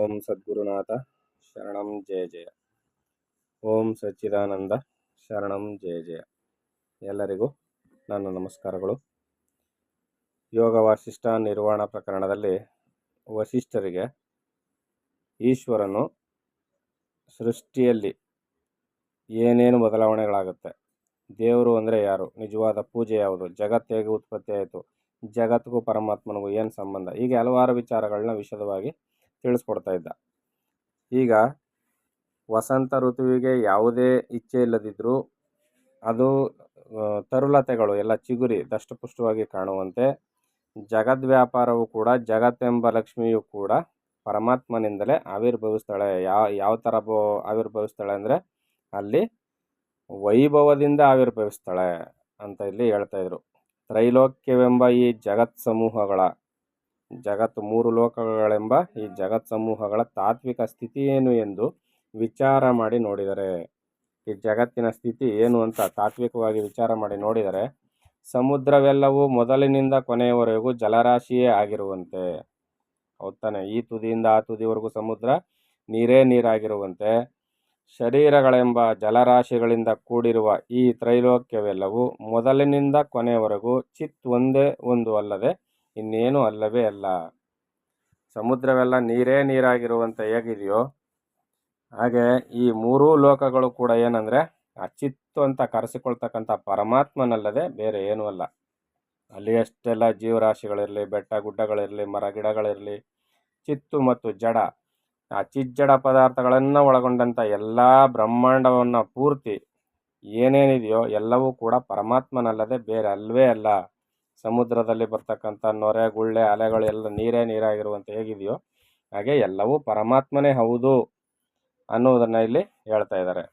ಓಂ ಸದ್ಗುರುನಾಥ ಶರಣಂ ಜಯ ಜಯ. ಓಂ ಸಚ್ಚಿದಾನಂದ ಶರಣಂ ಜಯ ಜಯ. ಎಲ್ಲರಿಗೂ ನನ್ನ ನಮಸ್ಕಾರಗಳು. ಯೋಗ ವಾಸಿಷ್ಠ ನಿರ್ವಾಣ ಪ್ರಕರಣದಲ್ಲಿ ವಸಿಷ್ಠರಿಗೆ ಈಶ್ವರನು ಸೃಷ್ಟಿಯಲ್ಲಿ ಏನೇನು ಬದಲಾವಣೆಗಳಾಗುತ್ತೆ, ದೇವರು ಅಂದರೆ ಯಾರು, ನಿಜವಾದ ಪೂಜೆ ಯಾವುದು, ಜಗತ್ತು ಹೇಗೆ ಉತ್ಪತ್ತಿ ಆಯಿತು, ಜಗತ್ತಿಗೂ ಪರಮಾತ್ಮನಿಗೂ ಏನು ಸಂಬಂಧ, ಹೀಗೆ ಹಲವಾರು ವಿಚಾರಗಳನ್ನ ವಿಶದವಾಗಿ ತಿಳಿಸ್ಕೊಡ್ತಾ ಇದ್ದ. ಈಗ ವಸಂತ ಋತುವಿಗೆ ಯಾವುದೇ ಇಚ್ಛೆ ಇಲ್ಲದಿದ್ದರೂ ಅದು ತರುಲತೆಗಳು ಎಲ್ಲ ಚಿಗುರಿ ದಷ್ಟಪುಷ್ಟವಾಗಿ ಕಾಣುವಂತೆ ಜಗದ್ವ್ಯಾಪಾರವು ಕೂಡ, ಜಗತ್ತೆಂಬ ಲಕ್ಷ್ಮಿಯು ಕೂಡ ಪರಮಾತ್ಮನಿಂದಲೇ ಆವಿರ್ಭವಿಸ್ತಾಳೆ. ಯಾವ ಥರ ಆವಿರ್ಭವಿಸ್ತಾಳೆ ಅಂದರೆ ಅಲ್ಲಿ ವೈಭವದಿಂದ ಆವಿರ್ಭವಿಸ್ತಾಳೆ ಅಂತ ಇಲ್ಲಿ ಹೇಳ್ತಾ ಇದ್ರು. ತ್ರೈಲೋಕ್ಯವೆಂಬ ಈ ಜಗತ್ ಸಮೂಹಗಳ, ಜಗತ್ತು ಮೂರು ಲೋಕಗಳೆಂಬ ಈ ಜಗತ್ ಸಮೂಹಗಳ ತಾತ್ವಿಕ ಸ್ಥಿತಿ ಏನು ಎಂದು ವಿಚಾರ ಮಾಡಿ ನೋಡಿದರೆ, ಈ ಜಗತ್ತಿನ ಸ್ಥಿತಿ ಏನು ಅಂತ ತಾತ್ವಿಕವಾಗಿ ವಿಚಾರ ಮಾಡಿ ನೋಡಿದರೆ, ಸಮುದ್ರವೆಲ್ಲವೂ ಮೊದಲಿನಿಂದ ಕೊನೆಯವರೆಗೂ ಜಲರಾಶಿಯೇ ಆಗಿರುವಂತೆ, ಹೌದಾನೆ, ಈ ತುದಿಯಿಂದ ಆ ತುದಿವರೆಗೂ ಸಮುದ್ರ ನೀರೇ ನೀರಾಗಿರುವಂತೆ, ಶರೀರಗಳೆಂಬ ಜಲರಾಶಿಗಳಿಂದ ಕೂಡಿರುವ ಈ ತ್ರೈಲೋಕ್ಯವೆಲ್ಲವೂ ಮೊದಲಿನಿಂದ ಕೊನೆಯವರೆಗೂ ಚಿತ್ ಒಂದೇ ಒಂದು ಅಲ್ಲದೆ ಇನ್ನೇನು ಅಲ್ಲವೇ ಅಲ್ಲ. ಸಮುದ್ರವೆಲ್ಲ ನೀರೇ ನೀರಾಗಿರುವಂತೆ ಹೇಗಿದೆಯೋ ಹಾಗೆ ಈ ಮೂರೂ ಲೋಕಗಳು ಕೂಡ ಏನಂದರೆ ಆ ಚಿತ್ತು ಅಂತ ಕರೆಸಿಕೊಳ್ತಕ್ಕಂಥ ಪರಮಾತ್ಮನಲ್ಲದೆ ಬೇರೆ ಏನೂ ಅಲ್ಲ. ಅಲ್ಲಿ ಎಷ್ಟೆಲ್ಲ ಜೀವರಾಶಿಗಳಿರಲಿ, ಬೆಟ್ಟ ಗುಡ್ಡಗಳಿರಲಿ, ಮರ ಗಿಡಗಳಿರಲಿ, ಚಿತ್ತು ಮತ್ತು ಜಡ, ಆ ಚಿಜ್ಜಡ ಪದಾರ್ಥಗಳನ್ನು ಒಳಗೊಂಡಂಥ ಎಲ್ಲ ಬ್ರಹ್ಮಾಂಡವನ್ನು ಪೂರ್ತಿ ಏನೇನಿದೆಯೋ ಎಲ್ಲವೂ ಕೂಡ ಪರಮಾತ್ಮನಲ್ಲದೆ ಬೇರೆ ಅಲ್ವೇ ಅಲ್ಲ. ಸಮುದ್ರದಲ್ಲಿ ಬರ್ತಕ್ಕಂಥ ನೊರೆ ಗುಳ್ಳೆ ಅಲೆಗಳು ಎಲ್ಲ ನೀರೇ ನೀರಾಗಿರುವಂತೆ ಹೇಗಿದೆಯೋ ಹಾಗೆ ಎಲ್ಲವೂ ಪರಮಾತ್ಮನೇ ಹೌದು ಅನ್ನೋದನ್ನು ಇಲ್ಲಿ ಹೇಳ್ತಾ ಇದ್ದಾರೆ.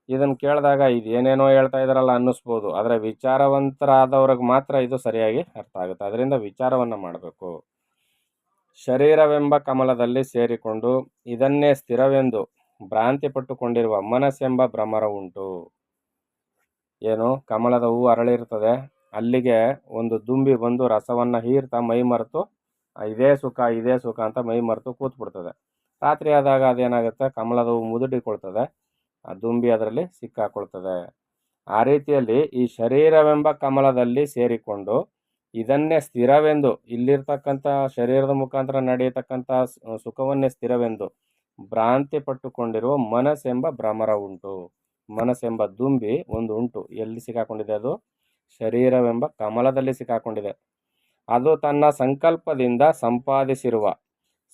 ಇದನ್ನು ಕೇಳಿದಾಗ ಇದೇನೇನೋ ಹೇಳ್ತಾ ಇದ್ದಾರಲ್ಲ ಅನ್ನಿಸ್ಬೋದು, ಆದರೆ ವಿಚಾರವಂತರಾದವ್ರಿಗೆ ಮಾತ್ರ ಇದು ಸರಿಯಾಗಿ ಅರ್ಥ ಆಗುತ್ತೆ. ಅದರಿಂದ ವಿಚಾರವನ್ನು ಮಾಡಬೇಕು. ಶರೀರವೆಂಬ ಕಮಲದಲ್ಲಿ ಸೇರಿಕೊಂಡು ಇದನ್ನೇ ಸ್ಥಿರವೆಂದು ಭ್ರಾಂತಿ ಪಟ್ಟುಕೊಂಡಿರುವ ಮನಸ್ಸೆಂಬ ಭ್ರಮರ ಉಂಟು. ಏನು, ಕಮಲದ ಹೂವು ಅರಳಿರ್ತದೆ, ಅಲ್ಲಿಗೆ ಒಂದು ದುಂಬಿ ಬಂದು ರಸವನ್ನು ಹೀರ್ತಾ ಮೈ ಮರೆತು ಇದೇ ಸುಖ ಅಂತ ಮೈ ಮರೆತು ಕೂತ್ಬಿಡ್ತದೆ. ರಾತ್ರಿ ಆದಾಗ ಅದೇನಾಗುತ್ತೆ, ಕಮಲದ ಹೂವು ಮುದುಡಿಕೊಳ್ತದೆ, ಆ ದುಂಬಿ ಅದರಲ್ಲಿ ಸಿಕ್ಕಾಕೊಳ್ತದೆ. ಆ ರೀತಿಯಲ್ಲಿ ಈ ಶರೀರವೆಂಬ ಕಮಲದಲ್ಲಿ ಸೇರಿಕೊಂಡು ಇದನ್ನೇ ಸ್ಥಿರವೆಂದು, ಇಲ್ಲಿರ್ತಕ್ಕಂಥ ಶರೀರದ ಮುಖಾಂತರ ನಡೆಯತಕ್ಕಂಥ ಸುಖವನ್ನೇ ಸ್ಥಿರವೆಂದು ಭ್ರಾಂತಿ ಪಟ್ಟುಕೊಂಡಿರುವ ಮನಸ್ಸೆಂಬ ಭ್ರಮರ ಉಂಟು. ಮನಸ್ಸೆಂಬ ದುಂಬಿ ಒಂದು ಉಂಟು. ಎಲ್ಲಿ ಸಿಕ್ಕಾಕೊಂಡಿದೆ? ಅದು ಶರೀರವೆಂಬ ಕಮಲದಲ್ಲಿ ಸಿಕ್ಕಾಕೊಂಡಿದೆ. ಅದು ತನ್ನ ಸಂಕಲ್ಪದಿಂದ ಸಂಪಾದಿಸಿರುವ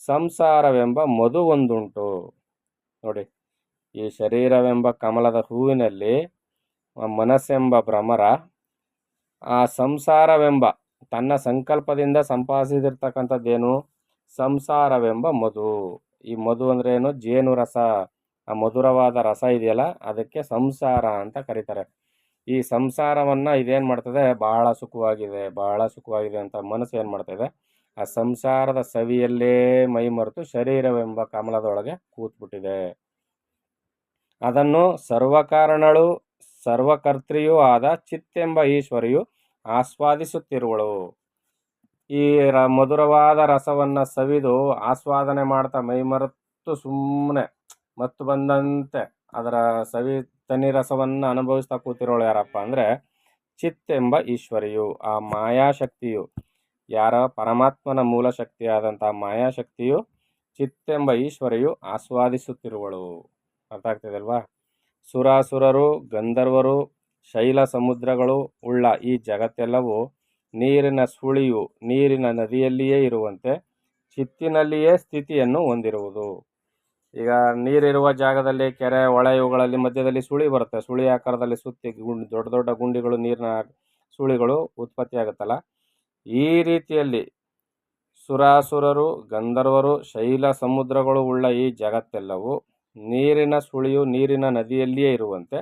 ಸಂಸಾರವೆಂಬ ಮಧು ಒಂದುಂಟು. ನೋಡಿ, ಈ ಶರೀರವೆಂಬ ಕಮಲದ ಹೂವಿನಲ್ಲಿ ಮನಸ್ಸೆಂಬ ಭ್ರಮರ, ಆ ಸಂಸಾರವೆಂಬ ತನ್ನ ಸಂಕಲ್ಪದಿಂದ ಸಂಪಾದಿಸಿರ್ತಕ್ಕಂಥದ್ದೇನು? ಸಂಸಾರವೆಂಬ ಮಧು. ಈ ಮಧು ಅಂದ್ರೆ ಏನು? ಜೇನು ರಸ, ಆ ಮಧುರವಾದ ರಸ ಇದೆಯಲ್ಲ, ಅದಕ್ಕೆ ಸಂಸಾರ ಅಂತ ಕರೀತಾರೆ. ಈ ಸಂಸಾರವನ್ನು ಇದೇನು ಮಾಡ್ತದೆ? ಬಹಳ ಸುಖವಾಗಿದೆ ಅಂತ ಮನಸ್ಸು ಏನು ಮಾಡ್ತಾಯಿದೆ? ಆ ಸಂಸಾರದ ಸವಿಯಲ್ಲೇ ಮೈ ಮರೆತು ಶರೀರವೆಂಬ ಕಮಲದೊಳಗೆ ಕೂತ್ಬಿಟ್ಟಿದೆ. ಅದನ್ನು ಸರ್ವಕಾರಣಳು ಸರ್ವಕರ್ತ್ರಿಯೂ ಆದ ಚಿತ್ತೆಂಬ ಈಶ್ವರಿಯು ಆಸ್ವಾದಿಸುತ್ತಿರುವಳು. ಈ ಮಧುರವಾದ ರಸವನ್ನು ಸವಿದು ಆಸ್ವಾದನೆ ಮಾಡ್ತಾ ಮೈ ಮರೆತು ಸುಮ್ಮನೆ ಮತ್ತು ಬಂದಂತೆ ಅದರ ಸವಿ ತನಿ ರಸವನ್ನು ಅನುಭವಿಸ್ತಾ ಕೂತಿರೋಳು ಯಾರಪ್ಪ ಅಂದರೆ ಚಿತ್ತೆಂಬ ಈಶ್ವರಿಯು, ಆ ಮಾಯಾಶಕ್ತಿಯು. ಯಾರ? ಪರಮಾತ್ಮನ ಮೂಲ ಶಕ್ತಿಯಾದಂಥ ಮಾಯಾಶಕ್ತಿಯು, ಚಿತ್ತೆಂಬ ಈಶ್ವರಿಯು ಆಸ್ವಾದಿಸುತ್ತಿರುವಳು. ಅರ್ಥ ಆಗ್ತಿದೆ ಅಲ್ವಾ? ಸುರಾಸುರರು, ಗಂಧರ್ವರು, ಶೈಲ ಸಮುದ್ರಗಳು ಉಳ್ಳ ಈ ಜಗತ್ತೆಲ್ಲವೂ ನೀರಿನ ಸುಳಿಯು ನೀರಿನ ನದಿಯಲ್ಲಿಯೇ ಇರುವಂತೆ ಚಿತ್ತಿನಲ್ಲಿಯೇ ಸ್ಥಿತಿಯನ್ನು ಹೊಂದಿರುವುದು. ಈಗ ನೀರಿರುವ ಜಾಗದಲ್ಲಿ ಕೆರೆ, ಹೊಳೆ, ಇವುಗಳಲ್ಲಿ ಮಧ್ಯದಲ್ಲಿ ಸುಳಿ ಬರುತ್ತೆ. ಸುಳಿ ಆಕಾರದಲ್ಲಿ ಸುತ್ತಿ ದೊಡ್ಡ ದೊಡ್ಡ ಗುಂಡಿಗಳು, ನೀರಿನ ಸುಳಿಗಳು ಉತ್ಪತ್ತಿ ಆಗುತ್ತಲ್ಲ, ಈ ರೀತಿಯಲ್ಲಿ ಸುರಾಸುರರು, ಗಂಧರ್ವರು, ಶೈಲ ಸಮುದ್ರಗಳು ಉಳ್ಳ ಈ ಜಗತ್ತೆಲ್ಲವೂ ನೀರಿನ ಸುಳಿಯು ನೀರಿನ ನದಿಯಲ್ಲಿಯೇ ಇರುವಂತೆ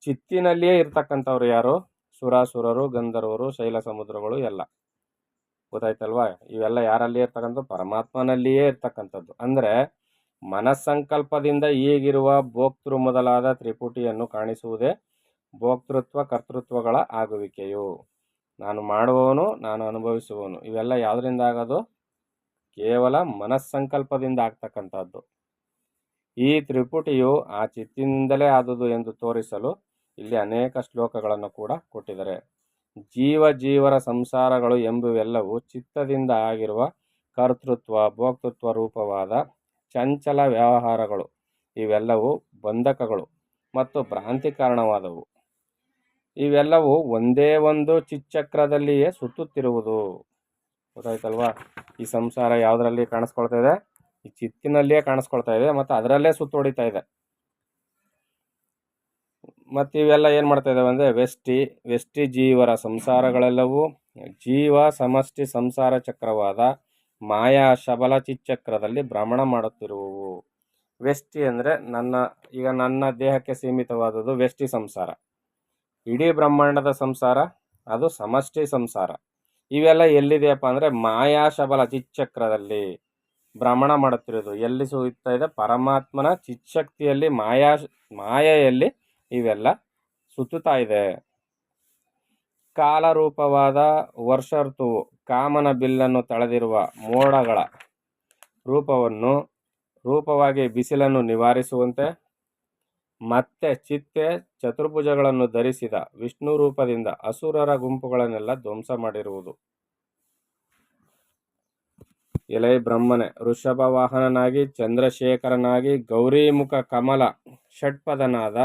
ಚಿತ್ತಿನಲ್ಲಿಯೇ ಇರ್ತಕ್ಕಂಥವ್ರು ಯಾರು? ಸುರಾಸುರರು, ಗಂಧರ್ವರು, ಶೈಲ ಸಮುದ್ರಗಳು ಎಲ್ಲ. ಗೊತ್ತಾಯ್ತಲ್ವಾ? ಇವೆಲ್ಲ ಯಾರಲ್ಲಿ ಇರ್ತಕ್ಕಂಥ? ಪರಮಾತ್ಮನಲ್ಲಿಯೇ ಇರ್ತಕ್ಕಂಥದ್ದು. ಅಂದರೆ ಮನಸ್ಸಂಕಲ್ಪದಿಂದ ಈಗಿರುವ ಭೋಕ್ತೃ ಮೊದಲಾದ ತ್ರಿಪುಟಿಯನ್ನು ಕಾಣಿಸುವುದೇ ಭೋಕ್ತೃತ್ವ ಕರ್ತೃತ್ವಗಳ ಆಗುವಿಕೆಯು. ನಾನು ಮಾಡುವವನು, ನಾನು ಅನುಭವಿಸುವವನು, ಇವೆಲ್ಲ ಯಾವುದರಿಂದ ಆಗೋದು? ಕೇವಲ ಮನಸ್ಸಂಕಲ್ಪದಿಂದ ಆಗ್ತಕ್ಕಂಥದ್ದು. ಈ ತ್ರಿಪುಟಿಯು ಆ ಚಿತ್ತಿನಿಂದಲೇ ಆದುದು ಎಂದು ತೋರಿಸಲು ಇಲ್ಲಿ ಅನೇಕ ಶ್ಲೋಕಗಳನ್ನು ಕೂಡ ಕೊಟ್ಟಿದ್ದಾರೆ. ಜೀವರ ಸಂಸಾರಗಳು ಎಂಬುವೆಲ್ಲವೂ ಚಿತ್ತದಿಂದ ಆಗಿರುವ ಕರ್ತೃತ್ವ ಭೋಕ್ತೃತ್ವ ರೂಪವಾದ ಚಂಚಲ ವ್ಯವಹಾರಗಳು. ಇವೆಲ್ಲವೂ ಬಂಧಕಗಳು ಮತ್ತು ಭ್ರಾಂತಿ ಕಾರಣವಾದವು. ಇವೆಲ್ಲವೂ ಒಂದೇ ಒಂದು ಚಿಚ್ಚಕ್ರದಲ್ಲಿಯೇ ಸುತ್ತುತ್ತಿರುವುದು. ಗೊತ್ತಾಯ್ತಲ್ವಾ? ಈ ಸಂಸಾರ ಯಾವುದರಲ್ಲಿ ಕಾಣಿಸ್ಕೊಳ್ತಾ ಇದೆ? ಈ ಚಿತ್ತಿನಲ್ಲಿಯೇ ಕಾಣಿಸ್ಕೊಳ್ತಾ ಇದೆ ಮತ್ತು ಅದರಲ್ಲೇ ಸುತ್ತೊಡಿತಾ ಇದೆ. ಮತ್ತು ಇವೆಲ್ಲ ಏನು ಮಾಡ್ತಾ ಇದ್ದಾವೆ ಅಂದರೆ ವ್ಯಷ್ಟಿ ಜೀವರ ಸಂಸಾರಗಳೆಲ್ಲವೂ ಜೀವ ಸಮಷ್ಟಿ ಸಂಸಾರ ಚಕ್ರವಾದ ಮಾಯಾ ಶಬಲ ಚಿಚ್ಚಕ್ರದಲ್ಲಿ ಭ್ರಮಣ ಮಾಡುತ್ತಿರುವವು. ವ್ಯಷ್ಟಿ ಅಂದರೆ ನನ್ನ ದೇಹಕ್ಕೆ ಸೀಮಿತವಾದುದು ವ್ಯಷ್ಟಿ ಸಂಸಾರ. ಇಡೀ ಬ್ರಹ್ಮಾಂಡದ ಸಂಸಾರ ಅದು ಸಮಷ್ಟಿ ಸಂಸಾರ. ಇವೆಲ್ಲ ಎಲ್ಲಿದೆಯಪ್ಪ ಅಂದರೆ ಮಾಯಾ ಶಬಲ ಚಿಚ್ಚಕ್ರದಲ್ಲಿ ಭ್ರಮಣ ಮಾಡುತ್ತಿರೋದು. ಎಲ್ಲಿ ಸುತ್ತಾ ಇದೆ? ಪರಮಾತ್ಮನ ಚಿಚ್ಚಕ್ತಿಯಲ್ಲಿ ಮಾಯೆಯಲ್ಲಿ ಇವೆಲ್ಲ ಸುತ್ತುತ್ತಾ ಇದೆ. ಕಾಲರೂಪವಾದ ವರ್ಷ ಋತುವು ಕಾಮನ ಬಿಲ್ಲನ್ನು ತಳೆದಿರುವ ಮೋಡಗಳ ರೂಪವಾಗಿ ಬಿಸಿಲನ್ನು ನಿವಾರಿಸುವಂತೆ ಮತ್ತೆ ಚಿತ್ತೆ ಚತುರ್ಭುಜಗಳನ್ನು ಧರಿಸಿದ ವಿಷ್ಣು ರೂಪದಿಂದ ಅಸುರರ ಗುಂಪುಗಳನ್ನೆಲ್ಲ ಧ್ವಂಸ ಮಾಡಿರುವುದು. ಎಲೆ ಬ್ರಹ್ಮನೆ ವೃಷಭ ವಾಹನನಾಗಿ ಚಂದ್ರಶೇಖರನಾಗಿ ಗೌರಿಮುಖ ಕಮಲ ಷಟ್ಪದನಾದ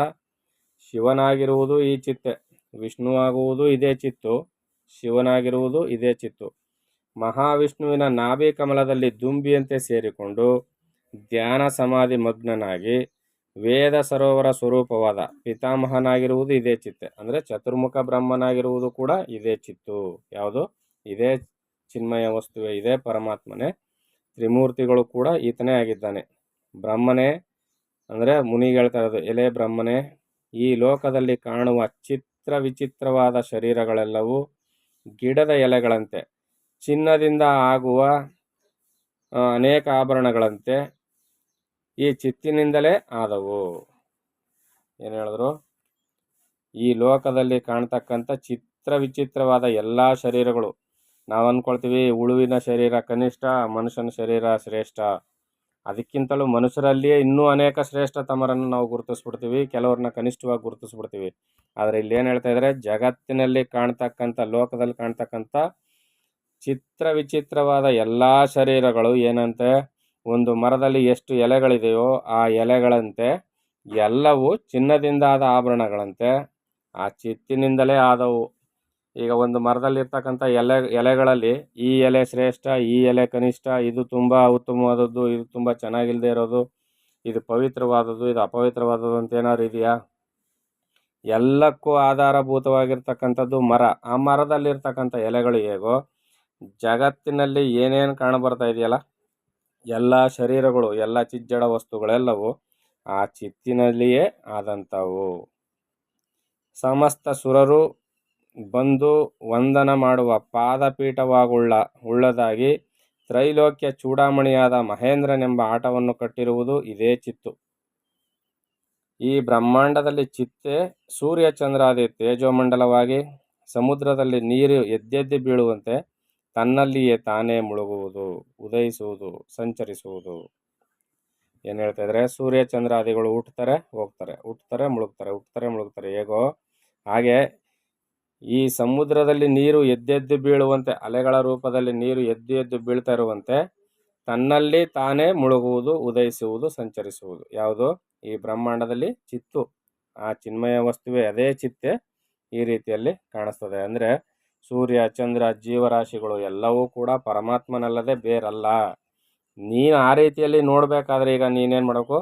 ಶಿವನಾಗಿರುವುದು ಈ ಚಿತ್ತೆ. ವಿಷ್ಣುವಾಗುವುದು ಇದೇ ಚಿತ್ತು, ಶಿವನಾಗಿರುವುದು ಇದೇ ಚಿತ್ತು. ಮಹಾವಿಷ್ಣುವಿನ ನಾಭಿ ಕಮಲದಲ್ಲಿ ದುಂಬಿಯಂತೆ ಸೇರಿಕೊಂಡು ಧ್ಯಾನ ಸಮಾಧಿ ಮಗ್ನನಾಗಿ ವೇದ ಸರೋವರ ಸ್ವರೂಪವಾದ ಪಿತಾಮಹನಾಗಿರುವುದು ಇದೇ ಚಿತ್ತೆ. ಅಂದರೆ ಚತುರ್ಮುಖ ಬ್ರಹ್ಮನಾಗಿರುವುದು ಕೂಡ ಇದೇ ಚಿತ್ತು. ಯಾವುದು? ಇದೇ ಚಿನ್ಮಯ ವಸ್ತುವೆ, ಇದೇ ಪರಮಾತ್ಮನೇ. ತ್ರಿಮೂರ್ತಿಗಳು ಕೂಡ ಈತನೇ ಆಗಿದ್ದಾನೆ. ಬ್ರಹ್ಮನೇ ಅಂದರೆ ಮುನಿಗೆ ಹೇಳ್ತಾ ಇರೋದು, ಎಲೆ ಬ್ರಹ್ಮನೇ, ಈ ಲೋಕದಲ್ಲಿ ಕಾಣುವ ಚಿತ್ರ ವಿಚಿತ್ರವಾದ ಶರೀರಗಳೆಲ್ಲವೂ ಗಿಡದ ಎಲೆಗಳಂತೆ, ಚಿನ್ನದಿಂದ ಆಗುವ ಅನೇಕ ಆಭರಣಗಳಂತೆ ಈ ಚಿತ್ತಿನಿಂದಲೇ ಆದವು. ಏನು ಹೇಳಿದ್ರು? ಈ ಲೋಕದಲ್ಲಿ ಕಾಣ್ತಕ್ಕಂಥ ಚಿತ್ರ ವಿಚಿತ್ರವಾದ ಎಲ್ಲ ಶರೀರಗಳು, ನಾವು ಅಂದ್ಕೊಳ್ತೀವಿ ಉಳುವಿನ ಶರೀರ ಕನಿಷ್ಠ, ಮನುಷ್ಯನ ಶರೀರ ಶ್ರೇಷ್ಠ. ಅದಕ್ಕಿಂತಲೂ ಮನುಷ್ಯರಲ್ಲಿಯೇ ಇನ್ನೂ ಅನೇಕ ಶ್ರೇಷ್ಠತಮರನ್ನು ನಾವು ಗುರುತಿಸ್ಬಿಡ್ತೀವಿ, ಕೆಲವ್ರನ್ನ ಕನಿಷ್ಠವಾಗಿ ಗುರುತಿಸ್ಬಿಡ್ತೀವಿ. ಆದರೆ ಇಲ್ಲಿ ಏನು ಹೇಳ್ತಾ ಇದ್ದಾರೆ? ಜಗತ್ತಿನಲ್ಲಿ ಕಾಣ್ತಕ್ಕಂಥ, ಲೋಕದಲ್ಲಿ ಕಾಣ್ತಕ್ಕಂಥ ಚಿತ್ರ ವಿಚಿತ್ರವಾದ ಎಲ್ಲ ಶರೀರಗಳು ಏನಂತೆ? ಒಂದು ಮರದಲ್ಲಿ ಎಷ್ಟು ಎಲೆಗಳಿದೆಯೋ ಆ ಎಲೆಗಳಂತೆ ಎಲ್ಲವೂ ಚಿನ್ನದಿಂದ ಆದ ಆಭರಣಗಳಂತೆ ಆ ಚಿತ್ತಿನಿಂದಲೇ ಆದವು. ಈಗ ಒಂದು ಮರದಲ್ಲಿರ್ತಕ್ಕಂಥ ಎಲೆಗಳಲ್ಲಿ ಈ ಎಲೆ ಶ್ರೇಷ್ಠ, ಈ ಎಲೆ ಕನಿಷ್ಠ, ಇದು ತುಂಬ ಉತ್ತಮವಾದದ್ದು, ಇದು ತುಂಬ ಚೆನ್ನಾಗಿಲ್ಲದೆ ಇರೋದು, ಇದು ಪವಿತ್ರವಾದದ್ದು, ಇದು ಅಪವಿತ್ರವಾದದ್ದು ಅಂತ ಏನಾದ್ರು ಇದೆಯಾ? ಎಲ್ಲಕ್ಕೂ ಆಧಾರಭೂತವಾಗಿರ್ತಕ್ಕಂಥದ್ದು ಮರ. ಆ ಮರದಲ್ಲಿರ್ತಕ್ಕಂಥ ಎಲೆಗಳು ಹೇಗೋ ಜಗತ್ತಿನಲ್ಲಿ ಏನೇನು ಕಾಣಬರ್ತಾ ಇದೆಯಲ್ಲ ಎಲ್ಲ ಶರೀರಗಳು, ಎಲ್ಲ ಚಿಜ್ಜಡ ವಸ್ತುಗಳೆಲ್ಲವೂ ಆ ಚಿತ್ತಿನಲ್ಲಿಯೇ ಆದಂಥವು. ಸಮಸ್ತ ಸುರರು ಬಂದು ವಂದನ ಮಾಡುವ ಪಾದಪೀಠವಾಗುಳ್ಳದಾಗಿ ತ್ರೈಲೋಕ್ಯ ಚೂಡಾಮಣಿಯಾದ ಮಹೇಂದ್ರನೆಂಬ ಆಟವನ್ನು ಕಟ್ಟಿರುವುದು ಇದೇ ಚಿತ್ತು. ಈ ಬ್ರಹ್ಮಾಂಡದಲ್ಲಿ ಚಿತ್ತೆ ಸೂರ್ಯ ಚಂದ್ರಾದಿ ತೇಜೋಮಂಡಲವಾಗಿ ಸಮುದ್ರದಲ್ಲಿ ನೀರು ಎದ್ದೆದ್ದು ಬೀಳುವಂತೆ ತನ್ನಲ್ಲಿಯೇ ತಾನೇ ಮುಳುಗುವುದು, ಉದಯಿಸುವುದು, ಸಂಚರಿಸುವುದು. ಏನು ಹೇಳ್ತಾ ಇದ್ದಾರೆ? ಸೂರ್ಯ ಚಂದ್ರಾದಿಗಳು ಹುಟ್ಟುತ್ತಾರೆ ಹೋಗ್ತಾರೆ, ಹುಟ್ಟುತ್ತಾರೆ ಮುಳುಗ್ತಾರೆ, ಹುಟ್ಟುತ್ತಾರೆ ಮುಳುಗ್ತಾರೆ. ಹೇಗೋ ಹಾಗೆ ಈ ಸಮುದ್ರದಲ್ಲಿ ನೀರು ಎದ್ದೆದ್ದು ಬೀಳುವಂತೆ, ಅಲೆಗಳ ರೂಪದಲ್ಲಿ ನೀರು ಎದ್ದು ಬೀಳ್ತಾ ಇರುವಂತೆ ತನ್ನಲ್ಲಿ ತಾನೇ ಮುಳುಗುವುದು, ಉದಯಿಸುವುದು, ಸಂಚರಿಸುವುದು. ಯಾವುದು? ಈ ಬ್ರಹ್ಮಾಂಡದಲ್ಲಿ ಚಿತ್ತು, ಆ ಚಿನ್ಮಯ ವಸ್ತುವೆ, ಅದೇ ಚಿತ್ತೆ ಈ ರೀತಿಯಲ್ಲಿ ಕಾಣಿಸ್ತದೆ. ಅಂದರೆ ಸೂರ್ಯ ಚಂದ್ರ ಜೀವರಾಶಿಗಳು ಎಲ್ಲವೂ ಕೂಡ ಪರಮಾತ್ಮನಲ್ಲದೆ ಬೇರಲ್ಲ. ನೀನು ಆ ರೀತಿಯಲ್ಲಿ ನೋಡಬೇಕಾದ್ರೆ ಈಗ ನೀನೇನು ಮಾಡಬೇಕು?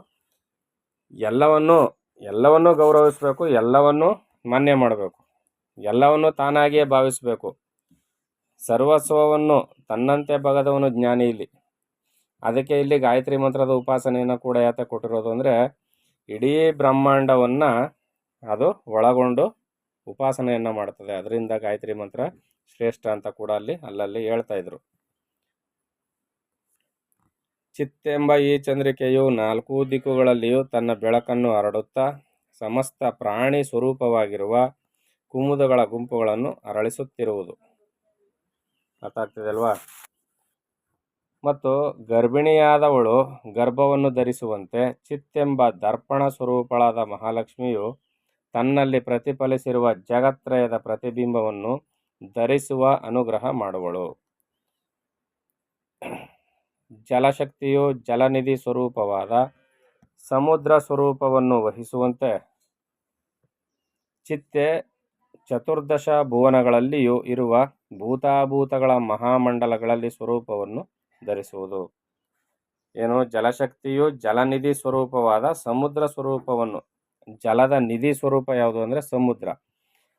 ಎಲ್ಲವನ್ನೂ ಗೌರವಿಸಬೇಕು, ಎಲ್ಲವನ್ನೂ ಮಾನ್ಯ ಮಾಡಬೇಕು, ಎಲ್ಲವನ್ನೂ ತಾನಾಗಿಯೇ ಭಾವಿಸಬೇಕು. ಸರ್ವಸ್ವವನ್ನು ತನ್ನಂತೆ ಬಗದವನು ಜ್ಞಾನಿ. ಅದಕ್ಕೆ ಇಲ್ಲಿ ಗಾಯತ್ರಿ ಮಂತ್ರದ ಉಪಾಸನೆಯನ್ನು ಕೂಡ ಯಾತ ಕೊಟ್ಟಿರೋದು ಅಂದರೆ ಇಡೀ ಬ್ರಹ್ಮಾಂಡವನ್ನು ಅದು ಒಳಗೊಂಡು ಉಪಾಸನೆಯನ್ನು ಮಾಡ್ತದೆ. ಅದರಿಂದ ಗಾಯತ್ರಿ ಮಂತ್ರ ಶ್ರೇಷ್ಠ ಅಂತ ಕೂಡ ಅಲ್ಲಲ್ಲಿ ಹೇಳ್ತಾ ಇದ್ರು. ಚಿತ್ತೆಂಬ ಈ ಚಂದ್ರಿಕೆಯು 4 ದಿಕ್ಕುಗಳಲ್ಲಿಯೂ ತನ್ನ ಬೆಳಕನ್ನು ಹರಡುತ್ತಾ ಸಮಸ್ತ ಪ್ರಾಣಿ ಸ್ವರೂಪವಾಗಿರುವ ಕುಮುದಗಳ ಗುಂಪುಗಳನ್ನು ಅರಳಿಸುತ್ತಿರುವುದು. ಅರ್ಥ ಆಗ್ತಿದೆ ಅಲ್ವಾ? ಮತ್ತು ಗರ್ಭಿಣಿಯಾದವಳು ಗರ್ಭವನ್ನು ಧರಿಸುವಂತೆ ಚಿತ್ತೆಂಬ ದರ್ಪಣ ಸ್ವರೂಪಳಾದ ಮಹಾಲಕ್ಷ್ಮಿಯು ತನ್ನಲ್ಲಿ ಪ್ರತಿಫಲಿಸಿರುವ ಜಗತ್ರಯದ ಪ್ರತಿಬಿಂಬವನ್ನು ಧರಿಸುವ ಅನುಗ್ರಹ ಮಾಡುವಳು. ಜಲಶಕ್ತಿಯು ಜಲನಿಧಿ ಸ್ವರೂಪವಾದ ಸಮುದ್ರ ಸ್ವರೂಪವನ್ನು ವಹಿಸುವಂತೆ ಚಿತ್ತೆ ಚತುರ್ದಶ ಭುವನಗಳಲ್ಲಿಯೂ ಇರುವ ಭೂತಾಭೂತಗಳ ಮಹಾಮಂಡಲಗಳಲ್ಲಿ ಸ್ವರೂಪವನ್ನು ಧರಿಸುವುದು. ಏನು? ಜಲಶಕ್ತಿಯು ಜಲನಿಧಿ ಸ್ವರೂಪವಾದ ಸಮುದ್ರ ಸ್ವರೂಪವನ್ನು, ಜಲದ ನಿಧಿ ಸ್ವರೂಪ ಯಾವುದು ಅಂದರೆ ಸಮುದ್ರ,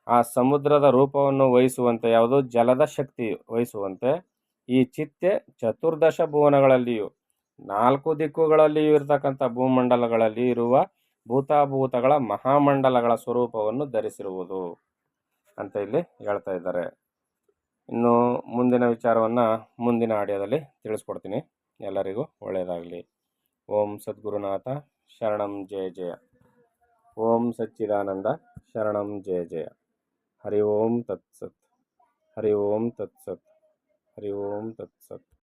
ಆ ಸಮುದ್ರದ ರೂಪವನ್ನು ವಹಿಸುವಂತೆ ಯಾವುದು? ಜಲದ ಶಕ್ತಿಯು ವಹಿಸುವಂತೆ ಈ ಚಿತ್ತೆ ಚತುರ್ದಶ ಭುವನಗಳಲ್ಲಿಯೂ 4 ದಿಕ್ಕುಗಳಲ್ಲಿಯೂ ಇರತಕ್ಕಂಥ ಭೂಮಂಡಲಗಳಲ್ಲಿ ಇರುವ ಭೂತಾಭೂತಗಳ ಮಹಾಮಂಡಲಗಳ ಸ್ವರೂಪವನ್ನು ಧರಿಸಿರುವುದು ಅಂತ ಇಲ್ಲಿ ಹೇಳ್ತಾ ಇದ್ದಾರೆ. ಇನ್ನು ಮುಂದಿನ ವಿಚಾರವನ್ನು ಮುಂದಿನ ಆಡಿಯೋದಲ್ಲಿ ತಿಳಿಸ್ಕೊಡ್ತೀನಿ. ಎಲ್ಲರಿಗೂ ಒಳ್ಳೆಯದಾಗಲಿ. ಓಂ ಸದ್ಗುರುನಾಥ ಶರಣಂ ಜಯ ಜಯ. ಓಂ ಸಚ್ಚಿದಾನಂದ ಶರಣಂ ಜಯ ಜಯ. ಹರಿ ಓಂ ತತ್ಸತ್. ಹರಿ ಓಂ ತತ್ಸತ್. ಹರಿ ಓಂ ತತ್ಸತ್.